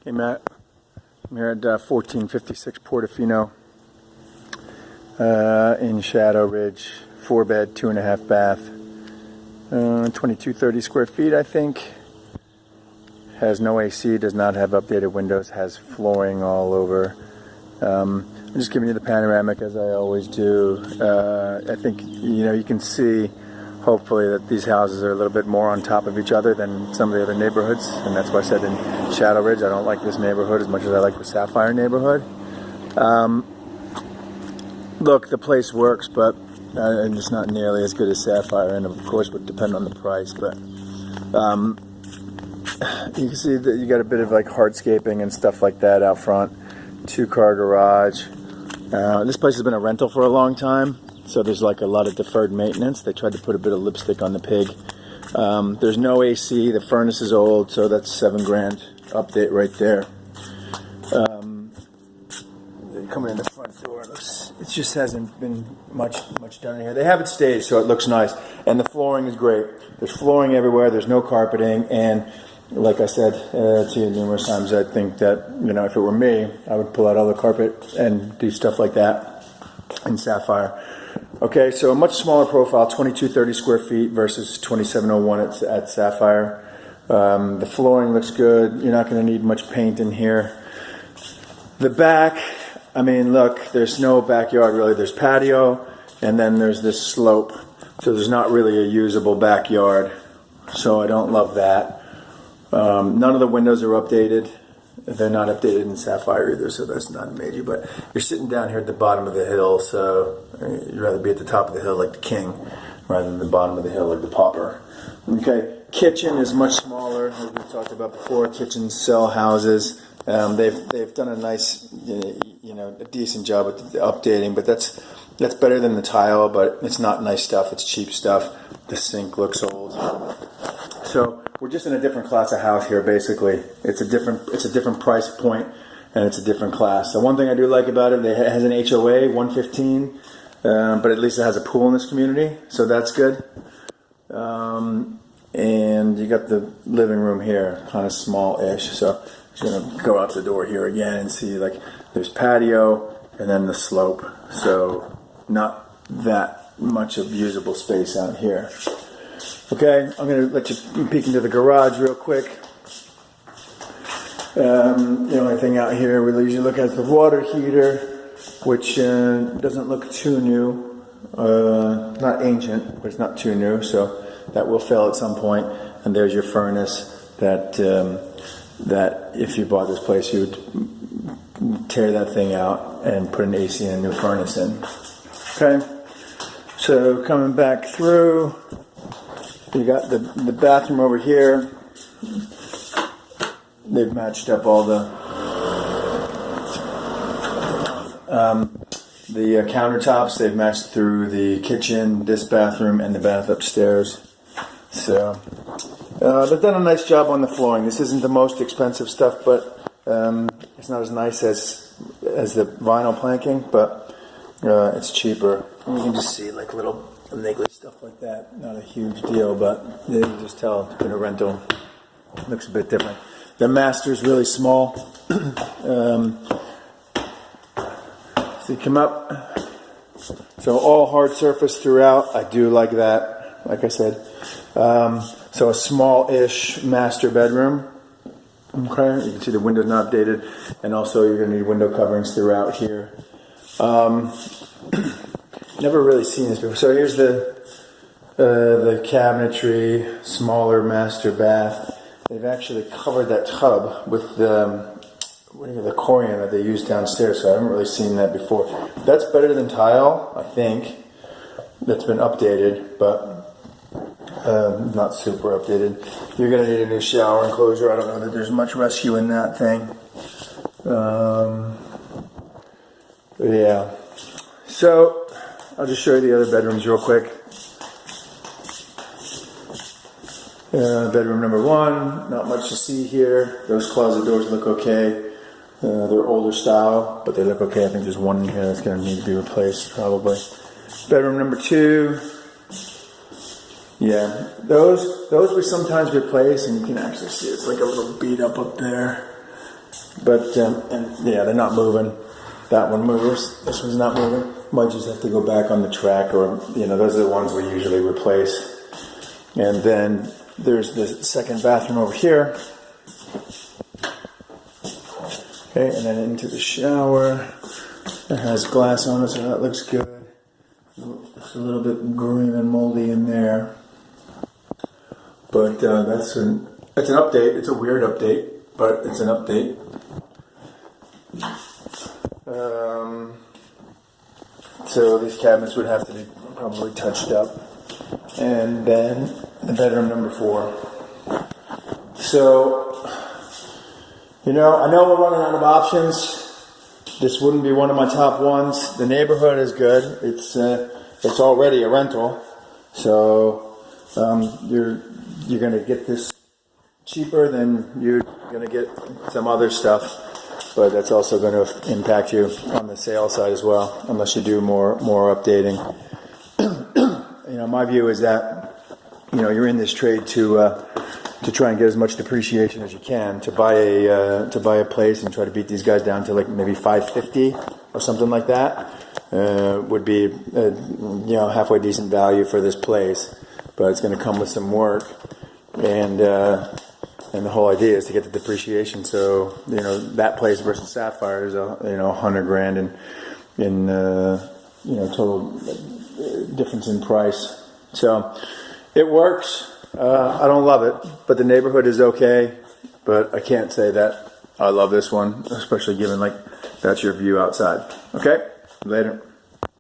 Hey Matt, I'm here at 1456 Portofino in Shadow Ridge. 4-bed, 2.5 bath, 2230 square feet I think. Has no AC, does not have updated windows, has flooring all over. I'm just giving you the panoramic as I always do. I think you can see hopefully that these houses are a little bit more on top of each other than some of the other neighborhoods, and that's why I said in Shadow Ridge I don't like this neighborhood as much as I like the Sapphire neighborhood. Look, the place works, but it's not nearly as good as Sapphire, and of course would depend on the price, but you can see that you got a bit of like hardscaping and stuff like that out front. 2-car garage. This place has been a rental for a long time, so there's like a lot of deferred maintenance. They tried to put a bit of lipstick on the pig. There's no AC. The furnace is old, so that's $7,000 update right there. Coming in the front door, it just hasn't been much done in here. They have it staged, so it looks nice, and the flooring is great. There's flooring everywhere. There's no carpeting, and like I said to you numerous times, I think that if it were me, I would pull out all the carpet and do stuff like that in Sapphire. Okay, so a much smaller profile, 2230 square feet versus 2701 at Sapphire. The flooring looks good. You're not going to need much paint in here. The back, I mean, look, there's no backyard really. There's patio, and then there's this slope. So there's not really a usable backyard. So I don't love that. None of the windows are updated. They're not updated in Sapphire either, so that's not major. But you're sitting down here at the bottom of the hill, so you'd rather be at the top of the hill like the king rather than the bottom of the hill like the pauper. Okay, kitchen is much smaller, as we talked about before. Kitchens sell houses. They've done a nice, a decent job at updating, but that's better than the tile. But it's not nice stuff. It's cheap stuff. The sink looks old. So we're just in a different class of house here. Basically, it's a different price point, and it's a different class. The one thing I do like about it has an HOA 115, but at least it has a pool in this community, so that's good. And you got the living room here, kind of small-ish. So I'm just gonna go out the door here again and see, like, there's patio and then the slope. So not that much of usable space out here. Okay, I'm going to let you peek into the garage real quick. The only thing out here we usually look at is the water heater, which doesn't look too new. Not ancient, but it's not too new, so that will fail at some point. And there's your furnace that if you bought this place, you would tear that thing out and put an AC and a new furnace in. Okay, so coming back through, you got the bathroom over here. They've matched up all the countertops. They've matched through the kitchen, this bathroom, and the bath upstairs. So they've done a nice job on the flooring. This isn't the most expensive stuff, but it's not as nice as the vinyl planking, but it's cheaper. And you can just see like little niggly stuff like that. Not a huge deal, but you can just tell it's been a rental. It looks a bit different. The master's really small. So you come up. So all hard surface throughout. I do like that, like I said. So a small-ish master bedroom. Okay, you can see the window's not updated, and also you're going to need window coverings throughout here. Never really seen this before. So here's the cabinetry, smaller master bath. They've actually covered that tub with the corian that they use downstairs, so I haven't really seen that before. That's better than tile, I think. That's been updated, but not super updated. You're going to need a new shower enclosure. I don't know that there's much rescue in that thing. Yeah. So I'll just show you the other bedrooms real quick. Bedroom number 1, not much to see here. Those closet doors look okay. They're older style, but they look okay. I think there's one in here that's going to need to be replaced, probably. Bedroom number 2. Yeah, those we sometimes replace, and you can actually see it's like a little beat up there. But and yeah, they're not moving. That one moves. This one's not moving. Might just have to go back on the track, or those are the ones we usually replace. And then there's the second bathroom over here. Okay, and then into the shower. It has glass on it, so that looks good. It's a little bit green and moldy in there. But it's an update. It's a weird update, but it's an update. So these cabinets would have to be probably touched up. And then the bedroom number 4. So, I know we're running out of options. This wouldn't be one of my top ones. The neighborhood is good. It's already a rental. So you're going to get this cheaper than you're going to get some other stuff. But that's also going to impact you on the sale side as well, unless you do more updating. My view is that you're in this trade to try and get as much depreciation as you can to buy a place and try to beat these guys down to like maybe $550 or something like that. Would be halfway decent value for this place, but it's going to come with some work and the whole idea is to get the depreciation. So that place versus Sapphire is $100,000 in total difference in price. So it works. I don't love it, but the neighborhood is okay. But I can't say that I love this one, especially given that's your view outside. Okay, later.